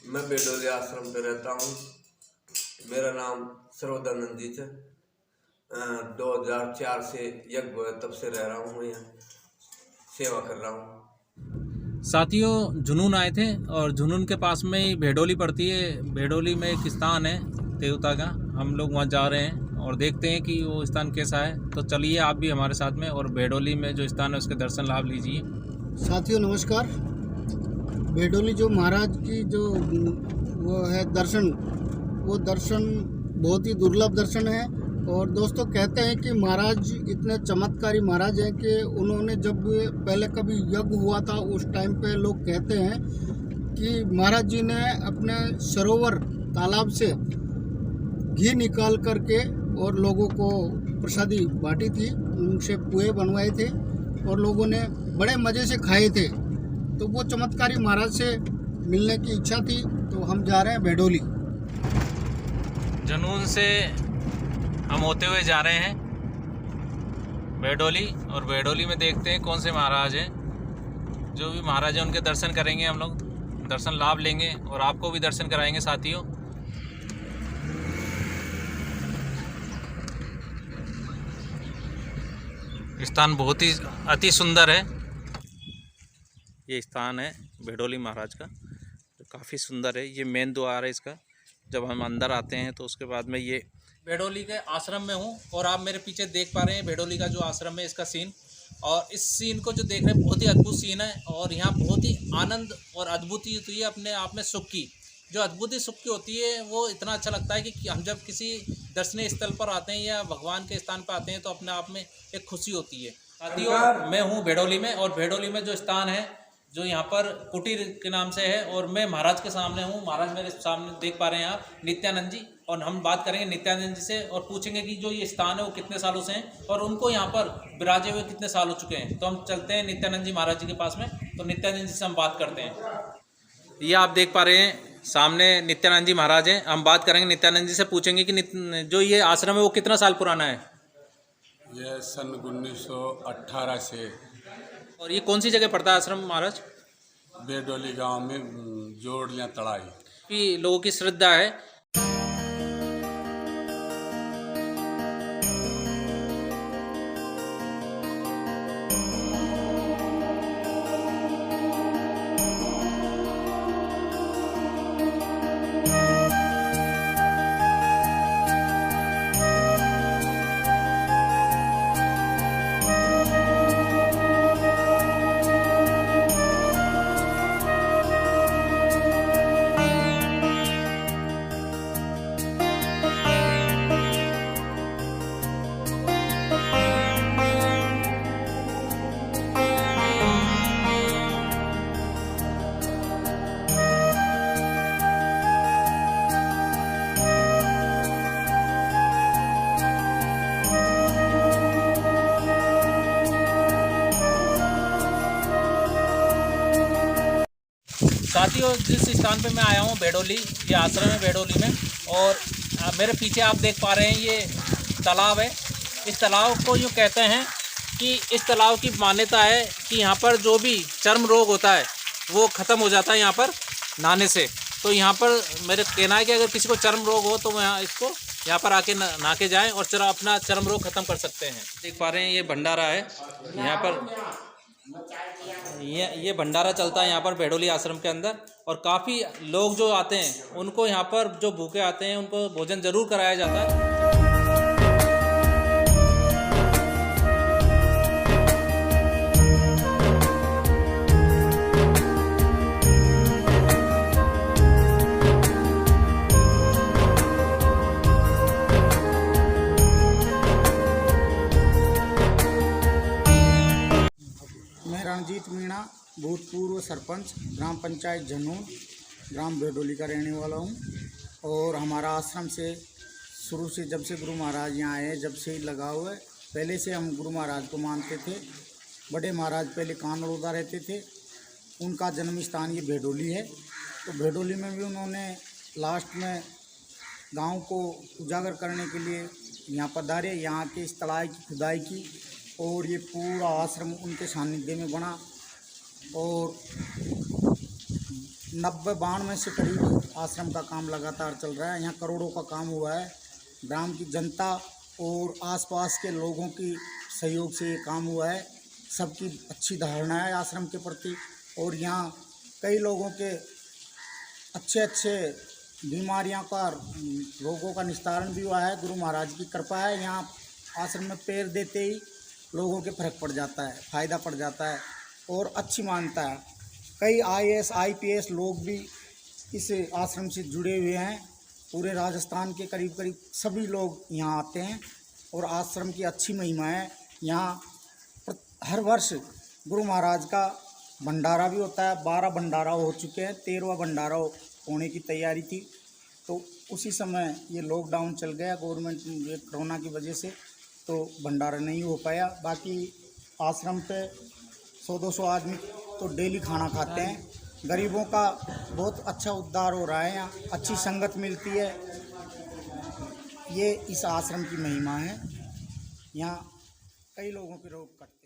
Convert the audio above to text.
मैं बेडोली आश्रम पे रहता हूँ। मेरा नाम सर्वदानंद जी है। 2004 से यज्ञ तब से रह रहा हूँ, यहाँ सेवा कर रहा हूँ। साथियों, जुनून आए थे और जुनून के पास में ही भेडोली पड़ती है। भेडोली में एक स्थान है देवता का, हम लोग वहाँ जा रहे हैं और देखते हैं कि वो स्थान कैसा है। तो चलिए आप भी हमारे साथ में, और भेडोली में जो स्थान है उसके दर्शन लाभ लीजिए। साथियों नमस्कार। भेडोली जो महाराज की जो वो है दर्शन, वो दर्शन बहुत ही दुर्लभ दर्शन है। और दोस्तों कहते हैं कि महाराज इतने चमत्कारी महाराज हैं कि उन्होंने जब पहले कभी यज्ञ हुआ था उस टाइम पे लोग कहते हैं कि महाराज जी ने अपने सरोवर तालाब से घी निकाल करके और लोगों को प्रसादी बांटी थी, उनसे पुए बनवाए थे और लोगों ने बड़े मज़े से खाए थे। तो वो चमत्कारी महाराज से मिलने की इच्छा थी, तो हम जा रहे हैं भेडोली। जुनून से हम होते हुए जा रहे हैं भेडोली, और भेडोली में देखते हैं कौन से महाराज हैं। जो भी महाराज हैं उनके दर्शन करेंगे, हम लोग दर्शन लाभ लेंगे और आपको भी दर्शन कराएंगे साथियों। स्थान बहुत ही अति सुंदर है। ये स्थान है भेडोली महाराज का, जो काफ़ी सुंदर है। ये मेन द्वार है इसका। जब हम अंदर आते हैं तो उसके बाद में ये भेडोली के आश्रम में हूँ, और आप मेरे पीछे देख पा रहे हैं भेडोली का जो आश्रम है, इसका सीन। और इस सीन को जो देख रहे हैं बहुत ही अद्भुत सीन है, और यहाँ बहुत ही आनंद और अद्भुति होती है अपने आप में। सुख की जो अद्भुति सुख की होती है वो इतना अच्छा लगता है कि हम जब किसी दर्शनीय स्थल पर आते हैं या भगवान के स्थान पर आते हैं तो अपने आप में एक खुशी होती है। साथियों, मैं हूँ भेडोली में, और भेडोली में जो स्थान है जो यहाँ पर कुटीर के नाम से है, और मैं महाराज के सामने हूँ। महाराज मेरे सामने देख पा रहे हैं आप, नित्यानंद जी। और हम बात करेंगे नित्यानंद जी से और पूछेंगे कि जो ये स्थान है वो कितने सालों से हैं और उनको यहाँ पर विराजे हुए कितने साल हो चुके हैं। तो हम चलते हैं नित्यानंद जी महाराज जी के पास में, तो नित्यानंद जी से हम बात करते हैं। ये आप देख पा रहे हैं सामने नित्यानंद जी महाराज हैं। हम बात करेंगे नित्यानंद जी से, पूछेंगे कि जो ये आश्रम है वो कितना साल पुराना है। यह सन 1918 से। और ये कौन सी जगह पड़ता है आश्रम महाराज? बेडोली गांव में जोड़ियाँ तड़ाई। कि लोगों की श्रद्धा है। साथियों, जिस स्थान पे मैं आया हूँ भेडोली, ये आश्रम है भेडोली में, और मेरे पीछे आप देख पा रहे हैं ये तालाब है। इस तालाब को यूँ कहते हैं कि इस तालाब की मान्यता है कि यहाँ पर जो भी चर्म रोग होता है वो ख़त्म हो जाता है यहाँ पर नहाने से। तो यहाँ पर मेरे कहना है कि अगर किसी को चर्म रोग हो तो वो यहाँ पर आके नहा के जाएँ और अपना चर्म रोग ख़त्म कर सकते हैं। देख पा रहे हैं ये भंडारा है यहाँ पर। ये भंडारा चलता है यहाँ पर भेडोली आश्रम के अंदर, और काफ़ी लोग जो आते हैं उनको यहाँ पर जो भूखे आते हैं उनको भोजन ज़रूर कराया जाता है। मैं रणजीत मीणा, भूतपूर्व सरपंच, ग्राम पंचायत जनून, ग्राम भेडोली का रहने वाला हूँ। और हमारा आश्रम से शुरू से, जब से गुरु महाराज यहाँ आए, जब से लगाव है। पहले से हम गुरु महाराज को मानते थे। बड़े महाराज पहले कानड़ोदा रहते थे, उनका जन्म स्थान ये भेडोली है। तो भेडोली में भी उन्होंने लास्ट में गांव को उजागर करने के लिए यहाँ पधारे, यहाँ के इस तलाब की खुदाई की, और ये पूरा आश्रम उनके सानिध्य में बना। और 92 से करीब आश्रम का काम लगातार चल रहा है। यहाँ करोड़ों का काम हुआ है। ग्राम की जनता और आसपास के लोगों की सहयोग से ये काम हुआ है। सबकी अच्छी धारणा है आश्रम के प्रति और यहाँ कई लोगों के अच्छे बीमारियों का रोगों का निस्तारण भी हुआ है। गुरु महाराज की कृपा है। यहाँ आश्रम में पैर देते ही लोगों के फर्क पड़ जाता है, फ़ायदा पड़ जाता है और अच्छी मानता है। कई IAS IPS लोग भी इस आश्रम से जुड़े हुए हैं। पूरे राजस्थान के करीब सभी लोग यहाँ आते हैं और आश्रम की अच्छी महिमा है। यहाँ हर वर्ष गुरु महाराज का भंडारा भी होता है। 12 भंडारा हो चुके हैं, 13वां भंडारा होने की तैयारी थी। तो उसी समय ये लॉकडाउन चल गया गवर्नमेंट ये कोरोना की वजह से, तो भंडारा नहीं हो पाया। बाकी आश्रम पे 100-200 आदमी तो डेली खाना खाते हैं। गरीबों का बहुत अच्छा उद्धार हो रहा है। यहाँ अच्छी संगत मिलती है। ये इस आश्रम की महिमा है। यहाँ कई लोगों के रोग कटते हैं।